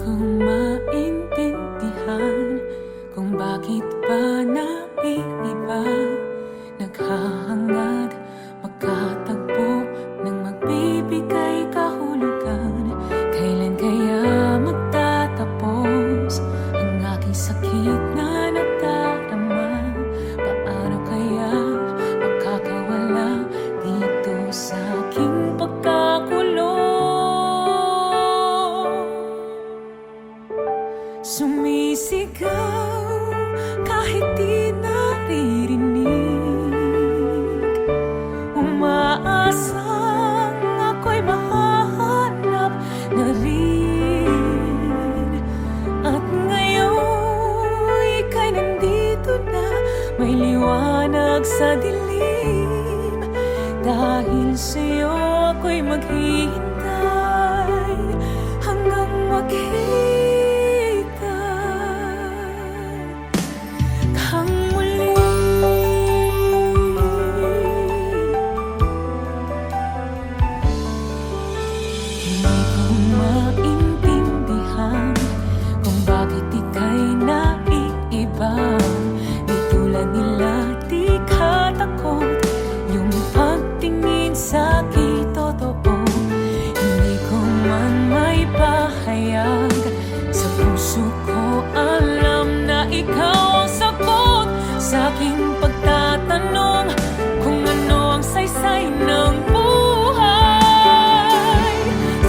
ko maintindihan kung bakit ba naiiba, naghahangad magkatagpo ng magbibigay kahulugan. Kailan kaya magtatapos ang aking sakit na nadarama? Paano kaya makakawala dito sa aking pagkakulong? Sumisigaw kahit di naririnig, umaasang ako'y mahahanap na rin. At ngayon ika'y nandito na, may liwanag sa dilim. Dahil sa'yo ako'y maghihintay hanggang makita kang muli. Hindi ko maintindihan kung bakit ika'y naiiba. Di tulad nila, di ka takot, yung pagtingin sa'kin totoo. Hindi ko man may pahayag, sa puso ko alam na ikaw ang sagot sa aking pagtatanong kung ano ang saysay ng buhay.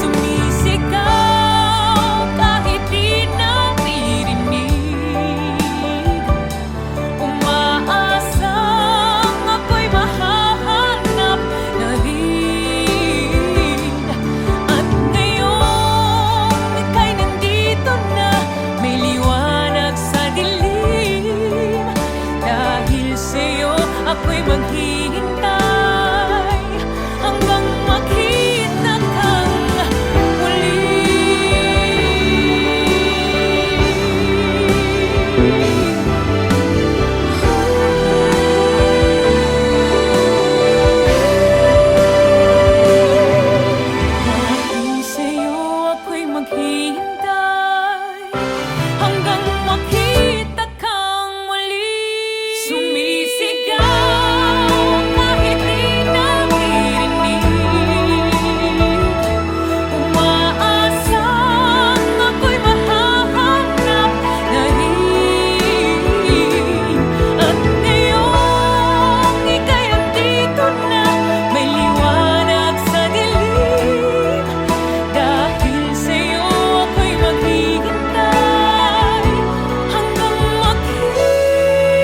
Sumisigaw kahit di naririnig, umaasang ako'y mahahanap na rin. At ngayon ika'y nandito na, may liwanag sa dilim. Dahil sa'yo ako'y maghihintay hanggang makita kang muli. Dahil sa'yo ako'y maghihintay hanggang makita kang muli. Sumisigaw kahit di naririnig, umaasang ako'y mahahanap na rin. At ngayon ika'y andito na, may liwanag sa dilim. Dahil sa'yo ako'y maghihintay hanggang makita kang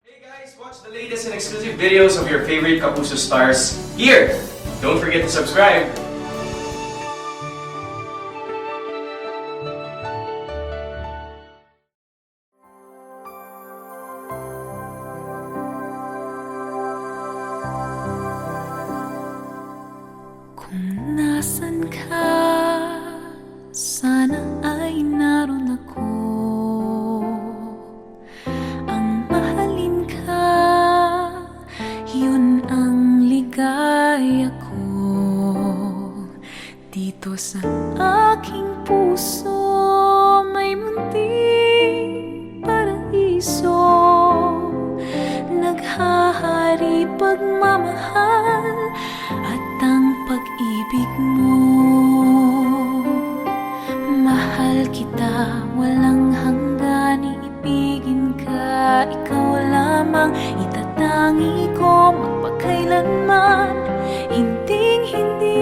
Hey guys, watch the latest and exclusive videos of your favorite Kapuso stars here. Don't forget to subscribe. Kung nasan ka, sana ay naroon ako. Ang mahalin ka, yun ang ligaya ko. Dito sa aking puso may munting paraiso, naghahari pagmamahal at ang pag-ibig mo. Mahal kita, walang hanggan, iibigin ka, ikaw lamang itatangi ko magpakailanman. Hinding-hindi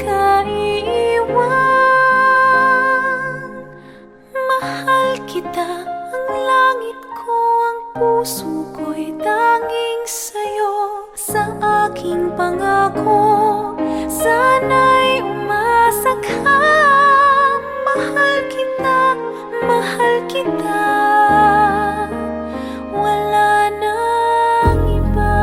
ka iiwan. Mahal kita, ang langit ko, ang puso ko'y tanging sa'yo. Sa aking pangako, sana'y umasa ka. Mahal kita, mahal kita, wala nang iba.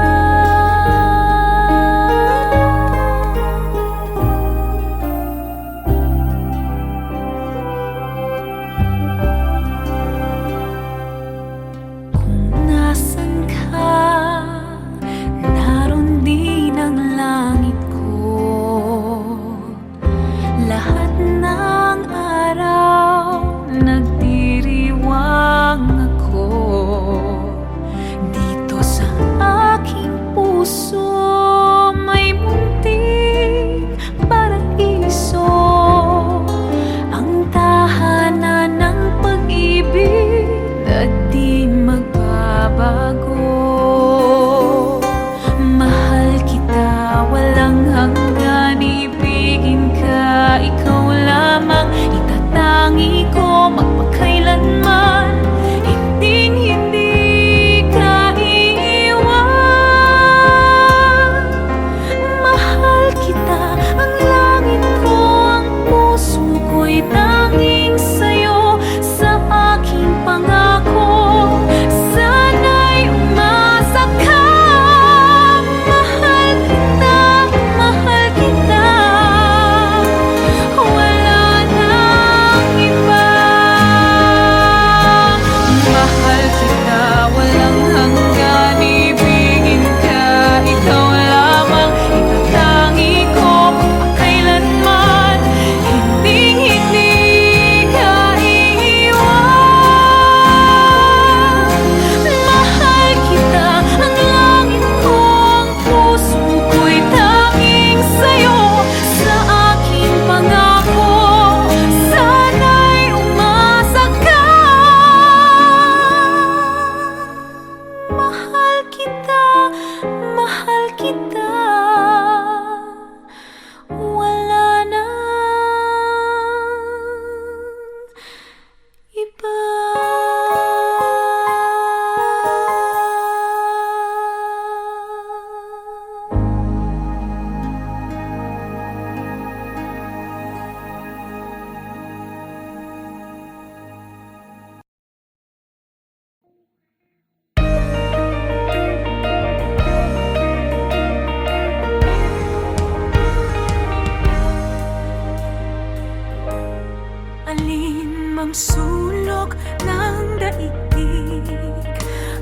alin mang sulok ng daigdig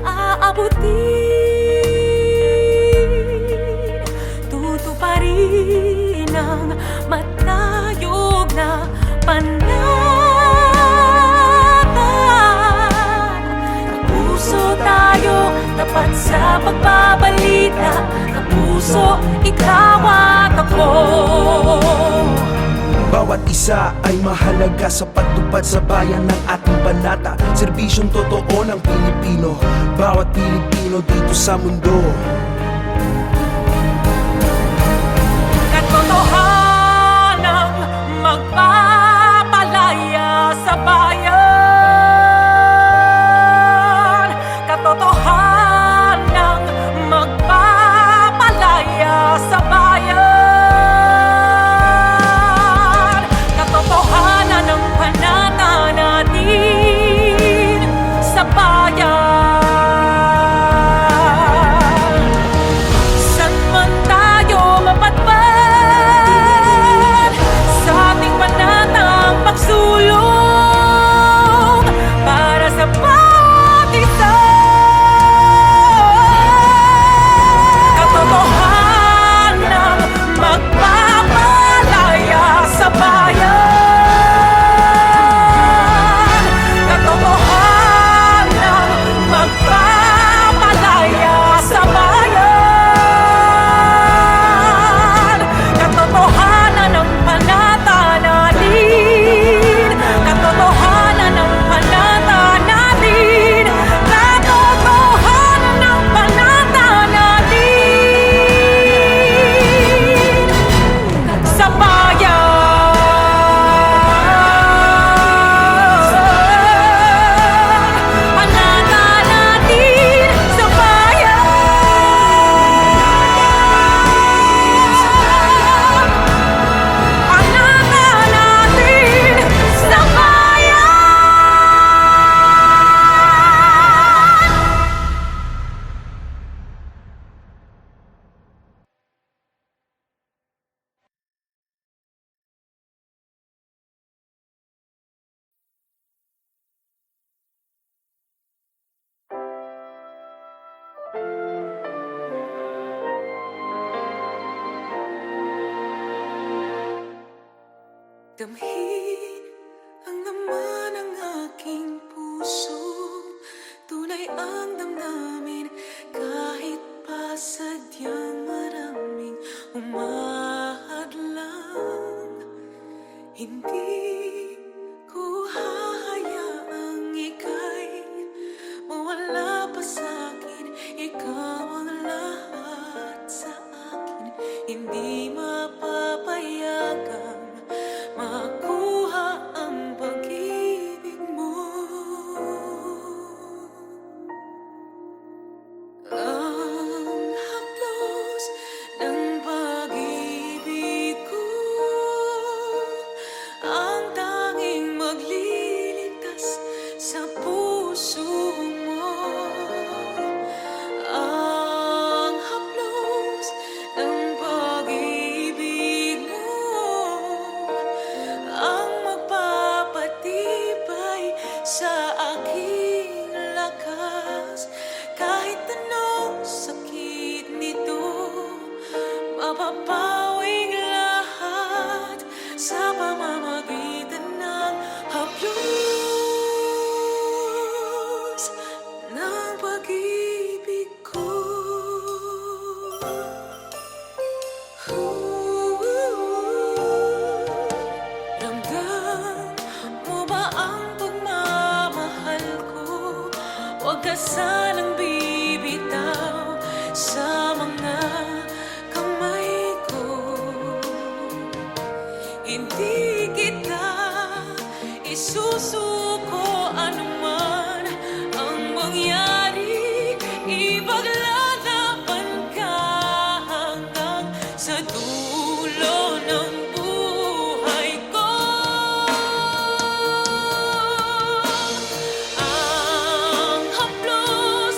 aabutin, tutuparin ang matayog na pananapan. Kapuso tayo, tapat sa pagbabalita. Kapuso, ikaw at ako. Bawat isa ay mahalaga sa pagtupad sa bayan ng ating banata. Serbisyong totoo ng Pilipino, bawat Pilipino dito sa mundo. Katotohanang magpapalaya sa bayan. Katotohanang magpapalaya sa bayan. Katotohanan ng panata natin sa bayan. San man tayo mapadpad sa ating panatang pagsulong para sa bawat isa. Katotohanang magpapalaya sa bayan. Katotohanang magpapalaya sa bayan. Katotohanan ng panata natin. Katotohanan ng panata natin. Katotohanan ng panata natin sa bayan. Panata natin sa bayan. Panata natin sa bayan. Damhin ang laman ng aking puso, tunay ang damdamin kahit pa sadyang maraming umahadlang. Hindi ko hahayaang ika'y mawala pa sa'kin. Ikaw ang lahat sa akin, hindi mapapayagang makuha ang pag-ibig mo. Ang haplos ng pag-ibig ko ang tanging magliligtas sa puso mo. Ang haplos ng pag-ibig mo ang magpapatibay sa aking lakas. Kahit anong sakit nito, mapapawing lahat sa pamamagitan ng haplos ng pag-ibig ko. Ramdam mo ba ang pagmamahal ko? Huwag ka sanang bibitaw sa mga kamay ko. Hindi kita isusuko anuman ang mangyari. Ipaglalaban ka hanggang sa dulo ng buhay ko. Ang haplos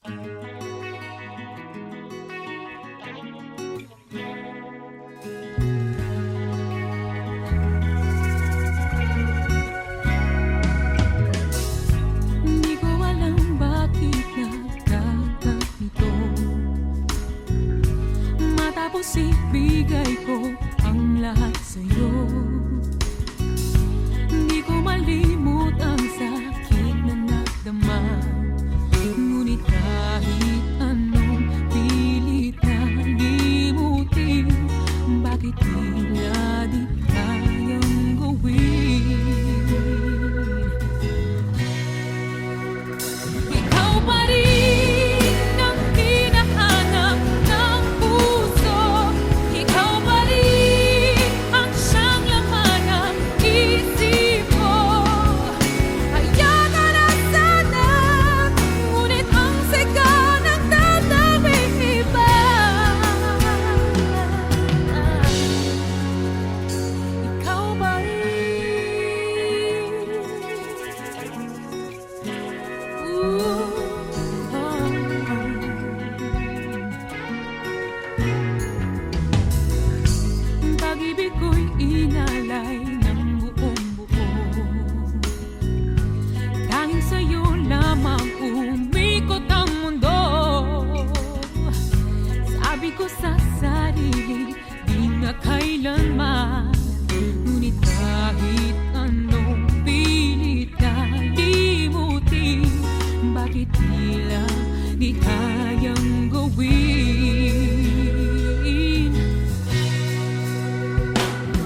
Hindi ko alam bakit nagkaganito. Matapos ibigay ko ang lahat sa'yo, hindi ko malimot ang sakit na nagdama. Ngunit kahit anong pilit na limutin, bakit tila di kayang gawin? Ikaw pa rin ang hinahanap ng puso. Ikaw pa rin ang siyang laman ng isip ko. Kaya ka na sana, ngunit ang sigaw nagtatawing iba. Ikaw pa rin. Pag-ibig ko'y inalay ng buong buo. Tanging sa'yo lamang umikot ang mundo. Sabi ko sa sarili, di na kailanman. Ngunit kahit anong pilit na limutin, bakit tila di kayang gawin?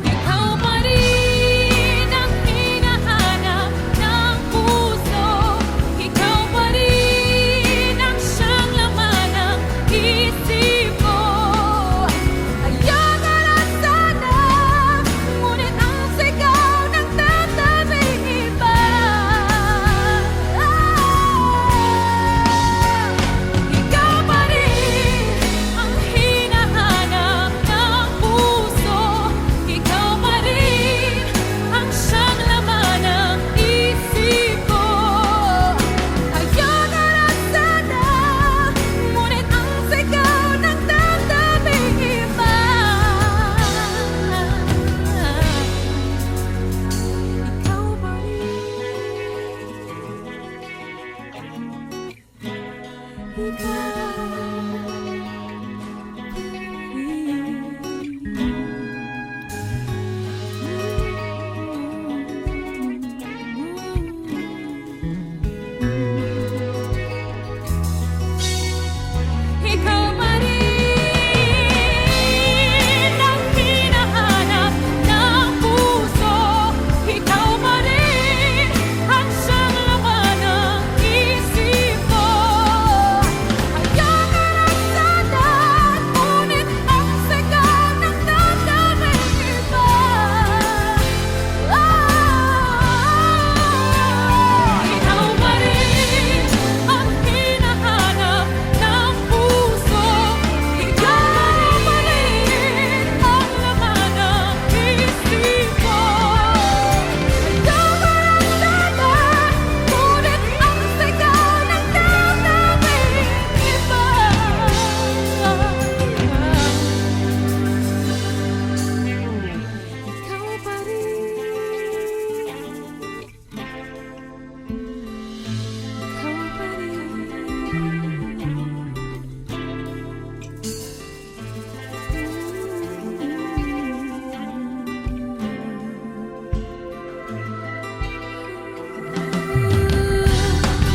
Ikaw pa rin ang hinahanap ng puso. Ikaw pa rin ang siyang laman ng isip ko. Kaya ka na sana, ngunit ang sigaw nagtatawing iba. Ikaw pa rin ang hinahanap ng puso. Ikaw pa rin ang siyang laman ng isip ko. Kaya ka na sana, ngunit ang sigaw nagtatawing iba. Ikaw pa rin. Ikaw pa rin ang hinahanap ng puso. Ikaw pa rin ang siyang laman ng isip ko. Kaya ka na sana, ngunit ang sigaw nagtatawing iba. Ikaw pa rin ang hinahanap ng puso. Ikaw pa rin ang laman ng isip ko. Kaya ka na sana, ngunit ang sigaw nagtatawing iba. Ikaw pa rin. Ikaw pa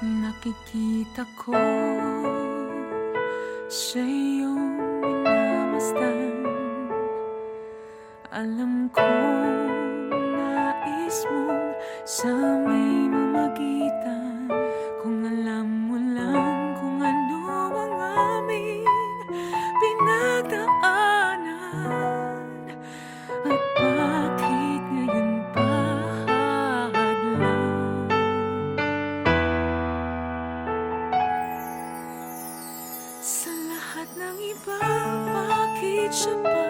nakikita ko sa iyong minamastang. Alam kong nais mong sa may mamagitan. Kung alam mo lang kung ano ang aming pinagdaanan, at bakit ngayon pa hadlang. lahat ng iba, bakit siya pa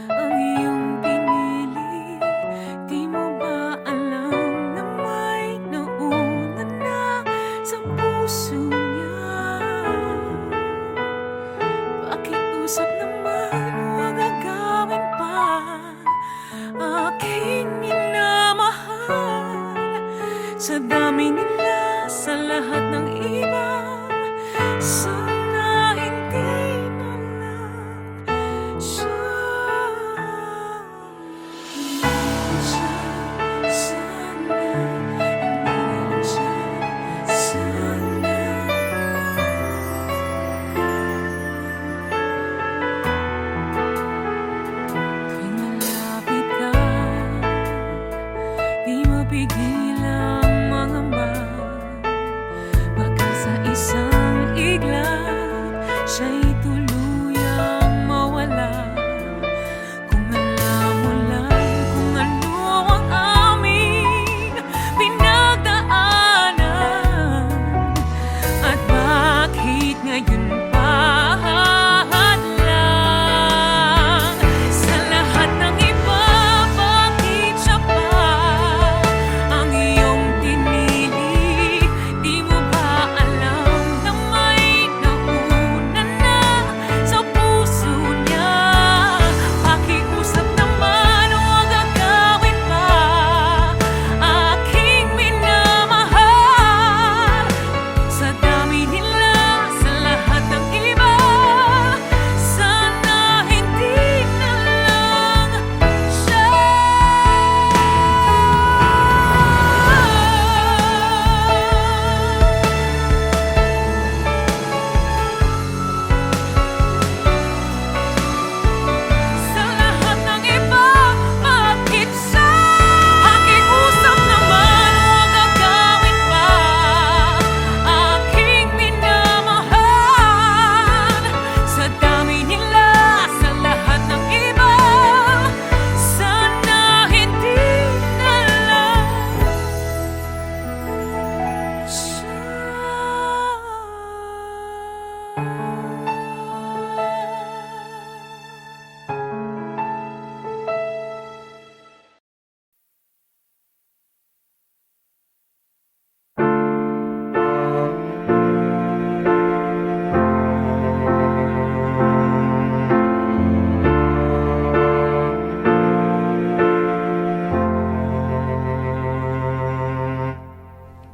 ang iyong pinili? Di mo ba alam na may nauna na sa puso niya? Pakiusap naman, huwag agawin pa aking minamahal. Sa dami nila, sa lahat ng iba, sana hindi na lang siya. Sana hindi na lang siya. Sana. Tuwing malapit ka, di mapigil ang mangamba. Baka sa isang iglap, siya'y tuluyang mawala. Kung alam mo lang kung ano ang aming pinagdaanan, at bakit ngayon pa hadlang. Sa lahat ng iba, bakit siya pa ang iyong pinili? Di mo ba alam na may nauna na sa puso niya? Pakiusap naman, huwag agawin pa aking minamahal. Sa dami nila, sa lahat ng iba, sana hindi na lang siya. Sa lahat ng iba, bakit siya? Pakiusap naman, huwag agawin pa aking minamahal. Sa dami nila, sa lahat ng iba, sana hindi na lang siya.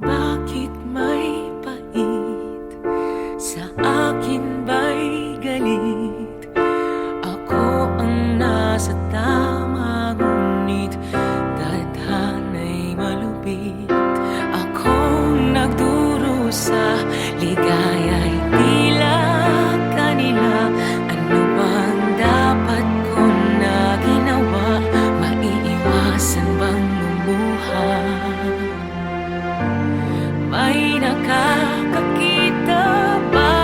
Bakit may pait? Sa akin ba'y galit? Ako ang nasa tama, ngunit tadhana'y malupit. Akong nagdurusa, ligaya'y tila kanila. Ano bang dapat ko na ginawa? Maiiwasan bang lumuha? May nakakakita ba?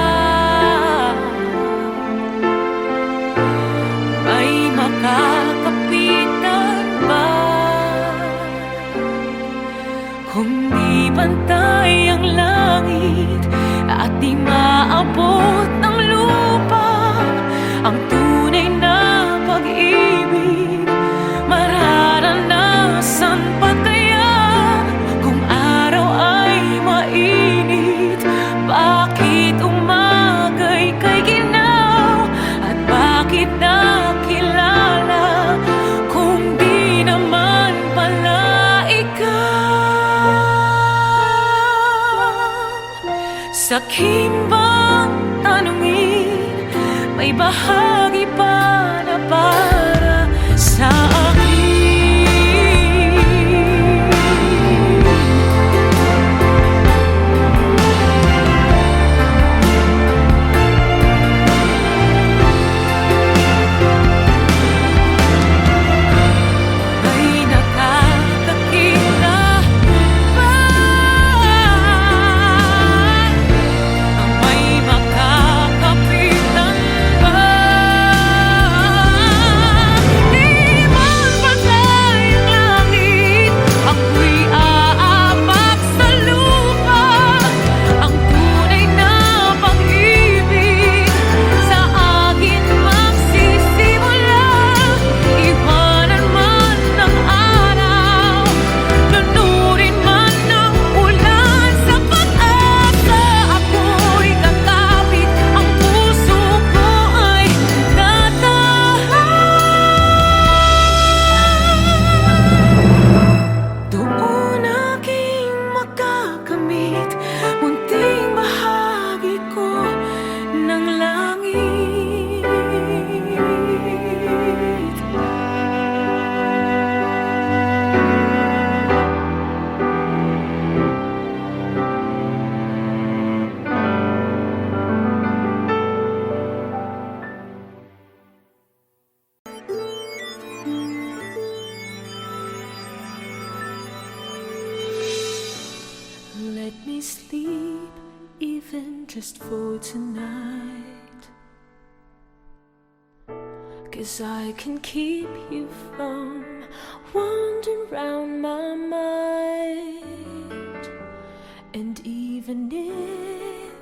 May makakapitan ba? Kung di pantay ang langit at di maabot ng lupa ang tunay na pag-ibig, mararanasan pa kaya kung araw ay mainit? Bakit umagay kay ginaw? At bakit nakilala kung di naman pala ikaw? Sakim bang tanungin, may bahagi pa na para sa akin? May nakakakita ba? May makakapitan ba? just for tonight, 'cause I can keep you from wandering round my mind. And even if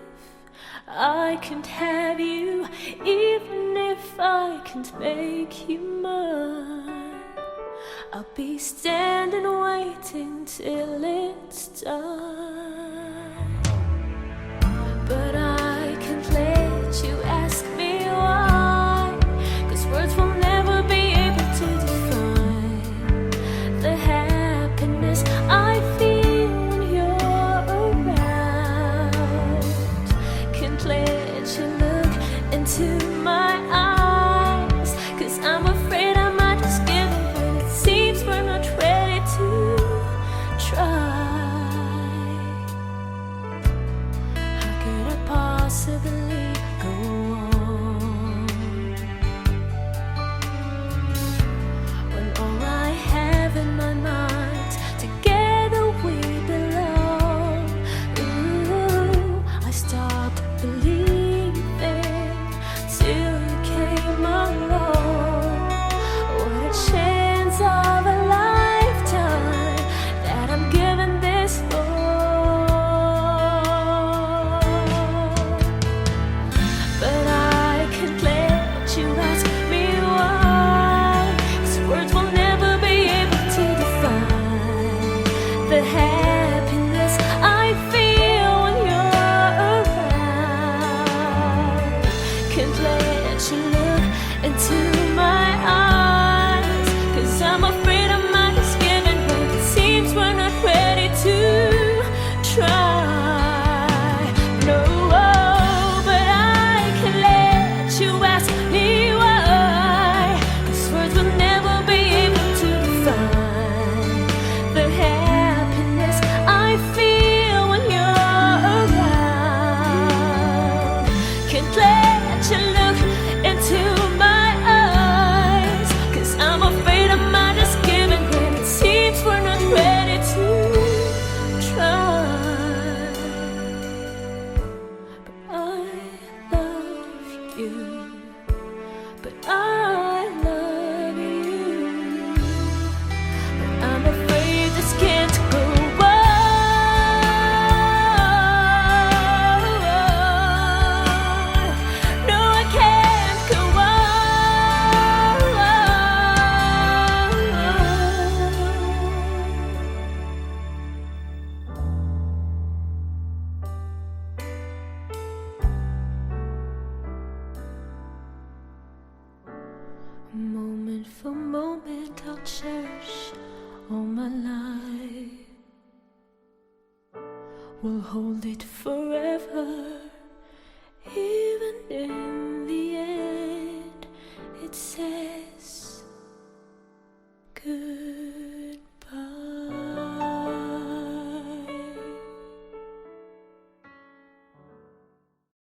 I can't have you, even if I can't make you mine, I'll be standing waiting till it's done. But I can't let you ask me why, 'cause words will never be able to define the happiness I feel when you're around. Can't let you look into my eyes, 'cause I'm afraid I might just give in when it seems we're not ready to try. How could I possibly go on when all I have in my mind, together we belong? Ooh, I stopped believing till you came along. What a chance of a lifetime that I'm giving this for. But I can't let you ask me why, 'cause words will never be able to define the happiness I feel when you're around. Can't let you look into my eyes, 'cause I'm afraid I might just give in when it seems we're not ready to try. No, but I can let you ask me why, 'cause words will never be able to define the happiness I feel when you're around. Can't let you look into my eyes, 'cause I'm afraid I might just give in when it seems we're not ready to try. But I love you, but I love you, but I'm afraid this can't go on. No, I can't go on. Moment for moment I'll cherish all my life. We'll hold it forever.